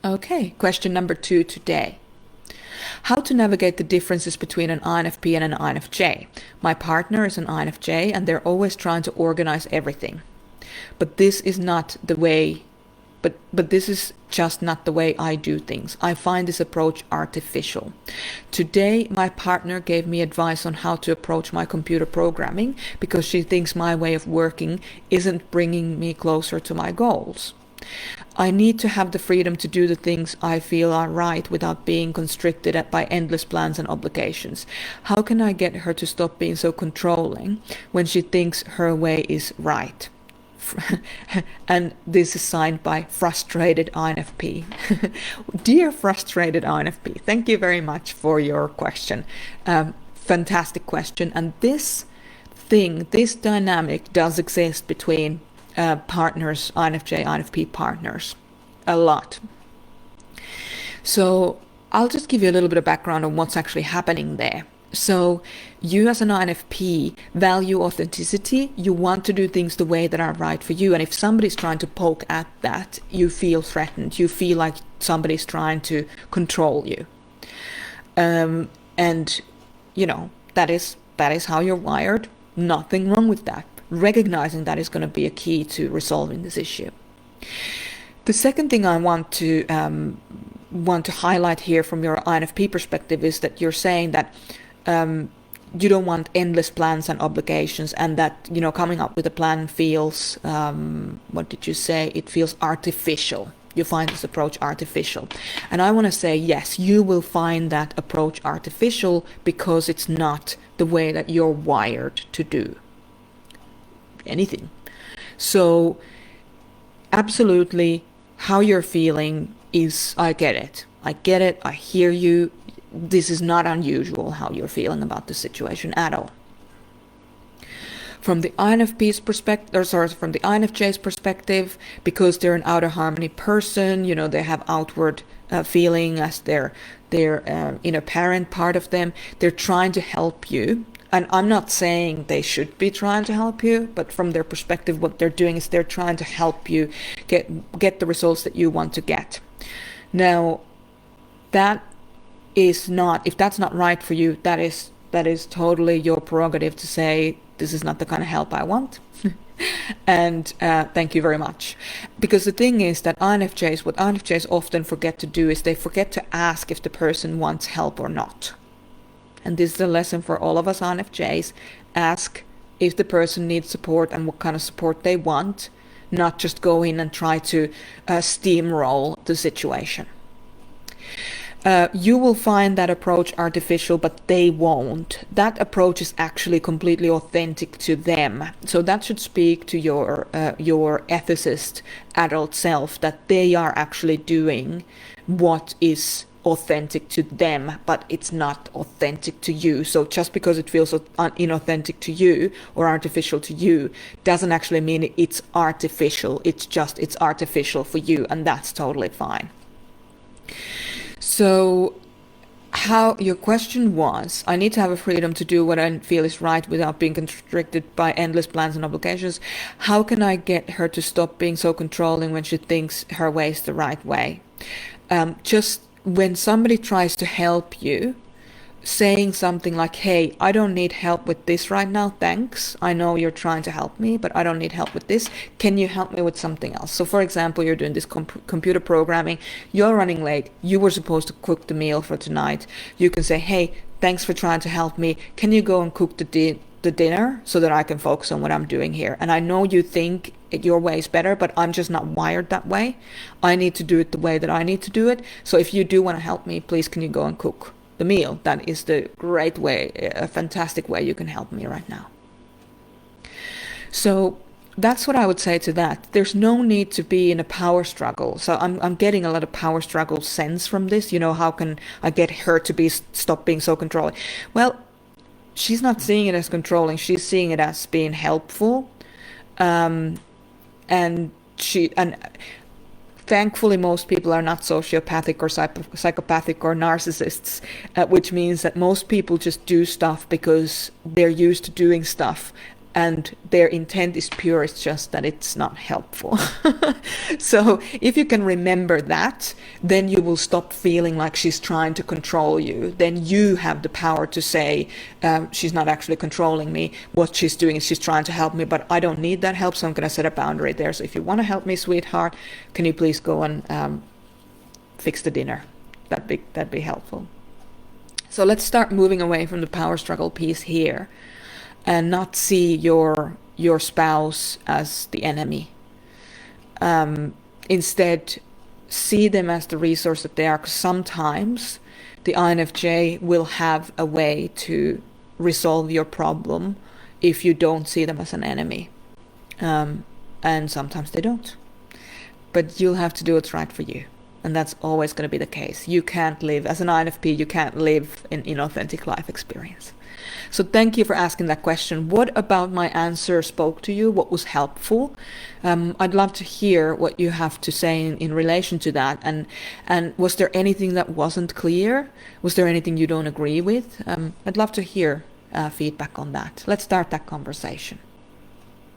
Okay, question number 2 today. How to navigate the differences between an INFP and an INFJ. My partner is an INFJ and they're always trying to organize everything. But this is not the way but this is just not the way I do things. I find this approach artificial. Today, my partner gave me advice on how to approach my computer programming because she thinks my way of working isn't bringing me closer to my goals. I need to have the freedom to do the things I feel are right without being constricted by endless plans and obligations. How can I get her to stop being so controlling when she thinks her way is right? And this is signed by frustrated INFP. Dear frustrated INFP, thank you very much for your question. Fantastic question. And this dynamic does exist between partners, INFJ, INFP partners, a lot. So I'll just give you a little bit of background on what's actually happening there. So you as an INFP value authenticity. You want to do things the way that are right for you. And if somebody's trying to poke at that, you feel threatened. You feel like somebody's trying to control you. And, you know, that is how you're wired. Nothing wrong with that. Recognizing that is going to be a key to resolving this issue. The second thing I want to highlight here from your INFP perspective is that you're saying that you don't want endless plans and obligations, and that, you know, coming up with a plan feels, what did you say? It feels artificial. You find this approach artificial. And I want to say, yes, you will find that approach artificial because it's not the way that you're wired to do anything. So absolutely, how you're feeling is, I get it, I hear you. This is not unusual how you're feeling about the situation at all. From the INFP's perspective, from the INFJ's perspective, because they're an outer harmony person, you know, they have outward feeling as their inner parent part of them. They're trying to help you. And I'm not saying they should be trying to help you, but from their perspective, what they're doing is they're trying to help you get the results that you want to get. Now, that is not, if that's not right for you, that is totally your prerogative to say, this is not the kind of help I want. And thank you very much. Because the thing is that what INFJs often forget to do is they forget to ask if the person wants help or not. And this is a lesson for all of us INFJs. Ask if the person needs support and what kind of support they want, not just go in and try to steamroll the situation. You will find that approach artificial, but they won't. That approach is actually completely authentic to them. So that should speak to your ethicist adult self, that they are actually doing what is authentic to them, but it's not authentic to you. So just because it feels inauthentic to you or artificial to you doesn't actually mean it's artificial. It's artificial for you, and that's totally fine. So how your question was, I need to have a freedom to do what I feel is right without being constricted by endless plans and obligations. How can I get her to stop being so controlling when she thinks her way is the right way? Just when somebody tries to help you, saying something like, hey, I don't need help with this right now, thanks. I know you're trying to help me, but I don't need help with this. Can you help me with something else? So for example, you're doing this computer programming, you're running late, you were supposed to cook the meal for tonight. You can say, hey, thanks for trying to help me. Can you go and cook the dinner so that I can focus on what I'm doing here? And I know you think your way is better, but I'm just not wired that way. I need to do it the way that I need to do it. So if you do want to help me, please can you go and cook the meal? That is the great way, a fantastic way you can help me right now. So that's what I would say to that. There's no need to be in a power struggle. So I'm getting a lot of power struggle sense from this. You know, how can I get her to stop being so controlling? Well, she's not seeing it as controlling. She's seeing it as being helpful. And thankfully, most people are not sociopathic or psychopathic or narcissists, which means that most people just do stuff because they're used to doing stuff. and their intent is pure, it's just that it's not helpful. So if you can remember that, then you will stop feeling like she's trying to control you. Then you have the power to say, she's not actually controlling me. What she's doing is she's trying to help me, but I don't need that help, so I'm going to set a boundary there. So if you want to help me, sweetheart, can you please go and fix the dinner? That'd be helpful. So let's start moving away from the power struggle piece here, and not see your spouse as the enemy. Instead, see them as the resource that they are, because sometimes the INFJ will have a way to resolve your problem if you don't see them as an enemy. And sometimes they don't. But you'll have to do what's right for you. And that's always going to be the case. You can't live, as an INFP, you can't live in inauthentic life experience. So thank you for asking that question. What about my answer spoke to you? What was helpful? I'd love to hear what you have to say in relation to that. And was there anything that wasn't clear? Was there anything you don't agree with? I'd love to hear feedback on that. Let's start that conversation.